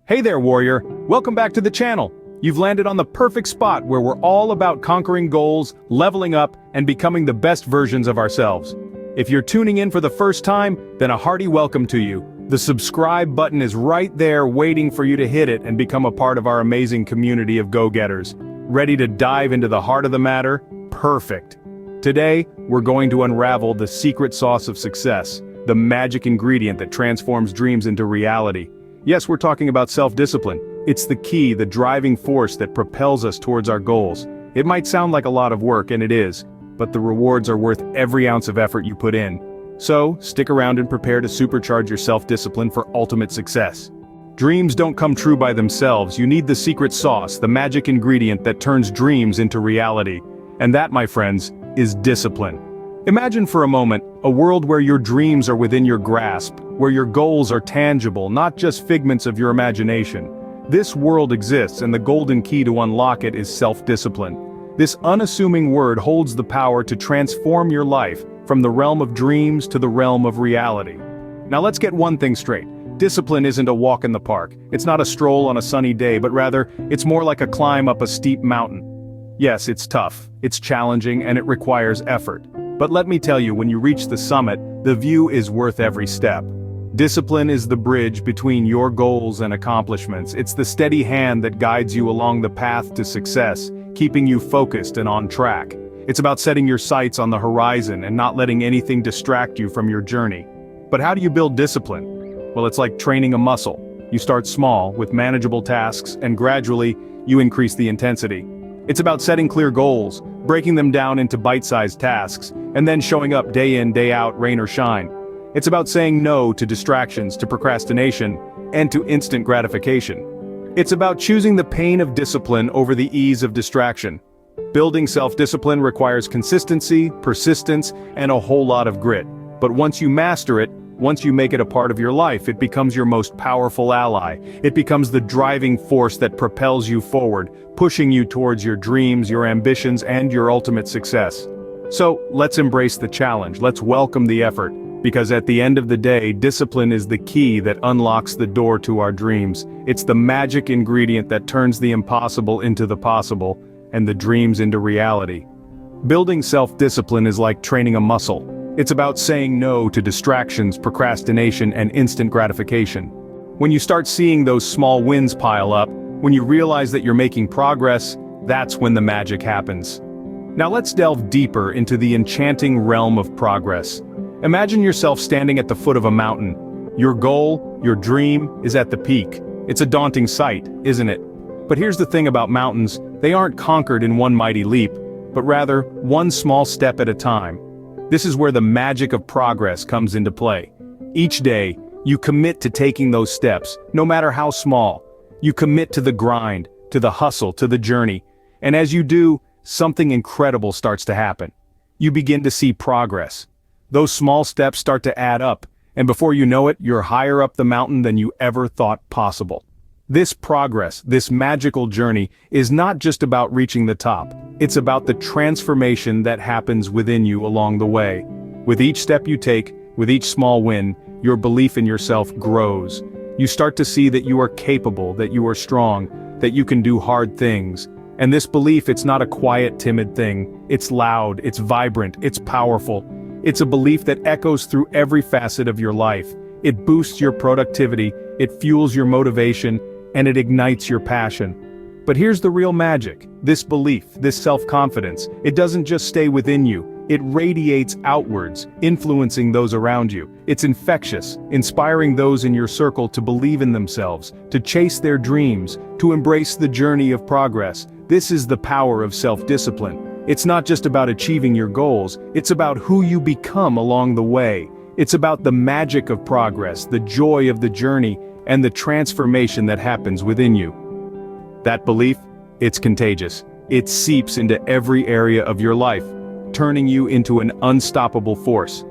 Hey there, warrior! Welcome back to the channel. You've landed on the perfect spot where we're all about conquering goals, leveling up, and becoming the best versions of ourselves. If you're tuning in for the first time, then a hearty welcome to you. The subscribe button is right there waiting for you to hit it and become a part of our amazing community of go-getters. Ready to dive into the heart of the matter? Perfect. Today, we're going to unravel the secret sauce of success, the magic ingredient that transforms dreams into reality. Yes, we're talking about self-discipline. It's the key, the driving force that propels us towards our goals. It might sound like a lot of work, and it is, but the rewards are worth every ounce of effort you put in. So, stick around and prepare to supercharge your self-discipline for ultimate success. Dreams don't come true by themselves. You need the secret sauce, the magic ingredient that turns dreams into reality. And that, my friends, is discipline. Imagine for a moment a world where your dreams are within your grasp, where your goals are tangible, not just figments of your imagination. This world exists, and the golden key to unlock it is self-discipline. This unassuming word holds the power to transform your life from the realm of dreams to the realm of reality. Now let's get one thing straight. Discipline isn't a walk in the park. It's not a stroll on a sunny day, but rather, it's more like a climb up a steep mountain. Yes, it's tough, it's challenging, and it requires effort. But let me tell you, when you reach the summit, the view is worth every step. Discipline is the bridge between your goals and accomplishments. It's the steady hand that guides you along the path to success, keeping you focused and on track. It's about setting your sights on the horizon and not letting anything distract you from your journey. But how do you build discipline? Well, it's like training a muscle. You start small, with manageable tasks, and gradually, you increase the intensity. It's about setting clear goals, breaking them down into bite-sized tasks, and then showing up day in, day out, rain or shine. It's about saying no to distractions, to procrastination, and to instant gratification. It's about choosing the pain of discipline over the ease of distraction. Building self-discipline requires consistency, persistence, and a whole lot of grit. But once you master it, once you make it a part of your life, it becomes your most powerful ally. It becomes the driving force that propels you forward, pushing you towards your dreams, your ambitions, and your ultimate success. So, let's embrace the challenge, let's welcome the effort, because at the end of the day, discipline is the key that unlocks the door to our dreams. It's the magic ingredient that turns the impossible into the possible, and the dreams into reality. Building self-discipline is like training a muscle. It's about saying no to distractions, procrastination, and instant gratification. When you start seeing those small wins pile up, when you realize that you're making progress, that's when the magic happens. Now let's delve deeper into the enchanting realm of progress. Imagine yourself standing at the foot of a mountain. Your goal, your dream, is at the peak. It's a daunting sight, isn't it? But here's the thing about mountains, they aren't conquered in one mighty leap, but rather, one small step at a time. This is where the magic of progress comes into play. Each day, you commit to taking those steps, no matter how small. You commit to the grind, to the hustle, to the journey. And as you do, something incredible starts to happen. You begin to see progress. Those small steps start to add up, and before you know it, you're higher up the mountain than you ever thought possible. This progress, this magical journey, is not just about reaching the top. It's about the transformation that happens within you along the way. With each step you take, with each small win, your belief in yourself grows. You start to see that you are capable, that you are strong, that you can do hard things. And this belief, it's not a quiet, timid thing. It's loud, it's vibrant, it's powerful. It's a belief that echoes through every facet of your life. It boosts your productivity, it fuels your motivation, and it ignites your passion. But here's the real magic. This belief, this self-confidence, it doesn't just stay within you. It radiates outwards, influencing those around you. It's infectious, inspiring those in your circle to believe in themselves, to chase their dreams, to embrace the journey of progress. This is the power of self-discipline. It's not just about achieving your goals, it's about who you become along the way. It's about the magic of progress, the joy of the journey, and the transformation that happens within you. That belief, it's contagious. It seeps into every area of your life, turning you into an unstoppable force.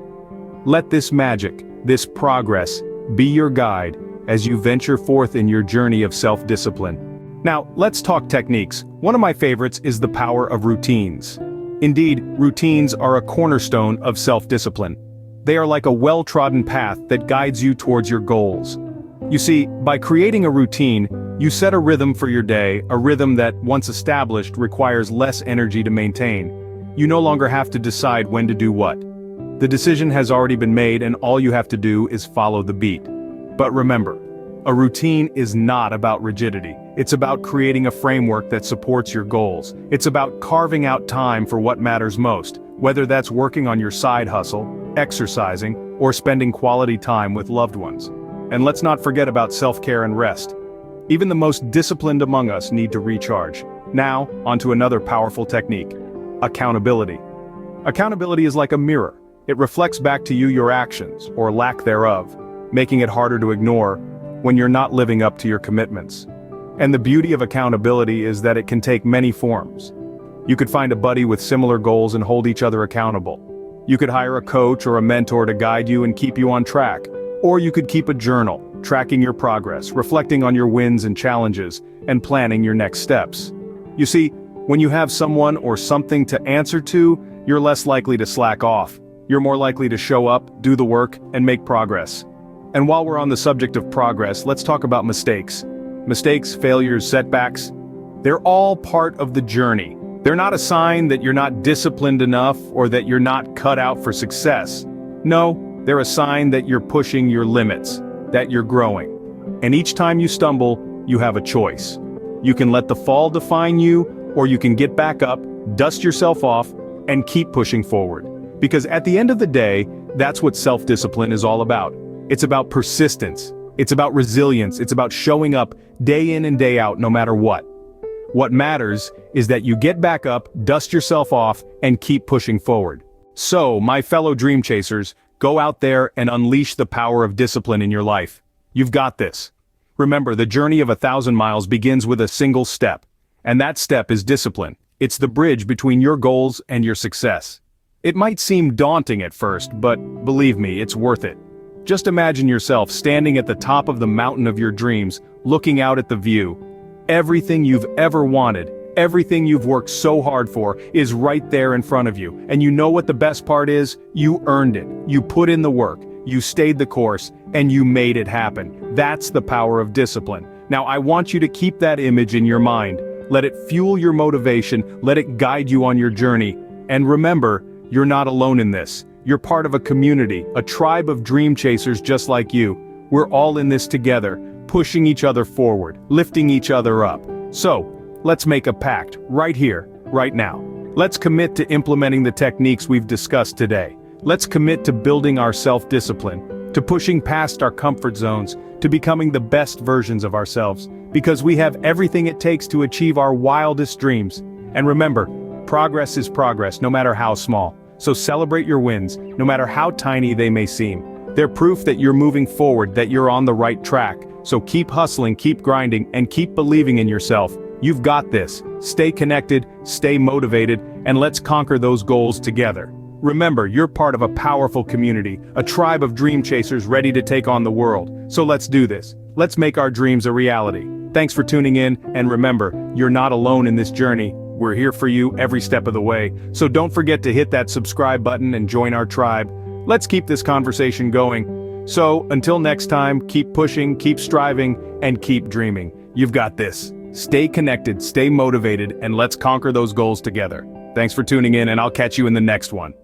Let this magic, this progress, be your guide as you venture forth in your journey of self-discipline. Now, let's talk techniques. One of my favorites is the power of routines. Indeed, routines are a cornerstone of self-discipline. They are like a well-trodden path that guides you towards your goals. You see, by creating a routine, you set a rhythm for your day, a rhythm that, once established, requires less energy to maintain. You no longer have to decide when to do what. The decision has already been made and all you have to do is follow the beat. But remember, a routine is not about rigidity. It's about creating a framework that supports your goals. It's about carving out time for what matters most, whether that's working on your side hustle, exercising, or spending quality time with loved ones. And let's not forget about self-care and rest. Even the most disciplined among us need to recharge. Now, onto another powerful technique: accountability. Accountability is like a mirror. It reflects back to you your actions, or lack thereof, making it harder to ignore when you're not living up to your commitments. And the beauty of accountability is that it can take many forms. You could find a buddy with similar goals and hold each other accountable. You could hire a coach or a mentor to guide you and keep you on track. Or you could keep a journal, tracking your progress, reflecting on your wins and challenges, and planning your next steps. You see, when you have someone or something to answer to, you're less likely to slack off. You're more likely to show up, do the work, and make progress. And while we're on the subject of progress, let's talk about mistakes. Mistakes, failures, setbacks, they're all part of the journey. They're not a sign that you're not disciplined enough or that you're not cut out for success. No, they're a sign that you're pushing your limits, that you're growing. And each time you stumble, you have a choice. You can let the fall define you, or you can get back up, dust yourself off, and keep pushing forward. Because at the end of the day, that's what self-discipline is all about. It's about persistence. It's about resilience. It's about showing up day in and day out no matter what. What matters is that you get back up, dust yourself off, and keep pushing forward. So, my fellow dream chasers, go out there and unleash the power of discipline in your life. You've got this. Remember, the journey of 1,000 miles begins with a single step. And that step is discipline. It's the bridge between your goals and your success. It might seem daunting at first, but believe me, it's worth it. Just imagine yourself standing at the top of the mountain of your dreams, looking out at the view. Everything you've ever wanted, everything you've worked so hard for, is right there in front of you. And you know what the best part is? You earned it. You put in the work, you stayed the course, and you made it happen. That's the power of discipline. Now I want you to keep that image in your mind. Let it fuel your motivation, let it guide you on your journey. And remember, you're not alone in this. You're part of a community, a tribe of dream chasers just like you. We're all in this together, pushing each other forward, lifting each other up. So, let's make a pact, right here, right now. Let's commit to implementing the techniques we've discussed today. Let's commit to building our self-discipline, to pushing past our comfort zones, to becoming the best versions of ourselves, because we have everything it takes to achieve our wildest dreams. And remember, progress is progress, no matter how small. So celebrate your wins, no matter how tiny they may seem. They're proof that you're moving forward, that you're on the right track. So keep hustling, keep grinding, and keep believing in yourself. You've got this. Stay connected, stay motivated, and let's conquer those goals together. Remember, you're part of a powerful community, a tribe of dream chasers ready to take on the world. So let's do this. Let's make our dreams a reality. Thanks for tuning in, and remember, you're not alone in this journey. We're here for you every step of the way. So don't forget to hit that subscribe button and join our tribe. Let's keep this conversation going. So, until next time, keep pushing, keep striving, and keep dreaming. You've got this. Stay connected, stay motivated, and let's conquer those goals together. Thanks for tuning in, and I'll catch you in the next one.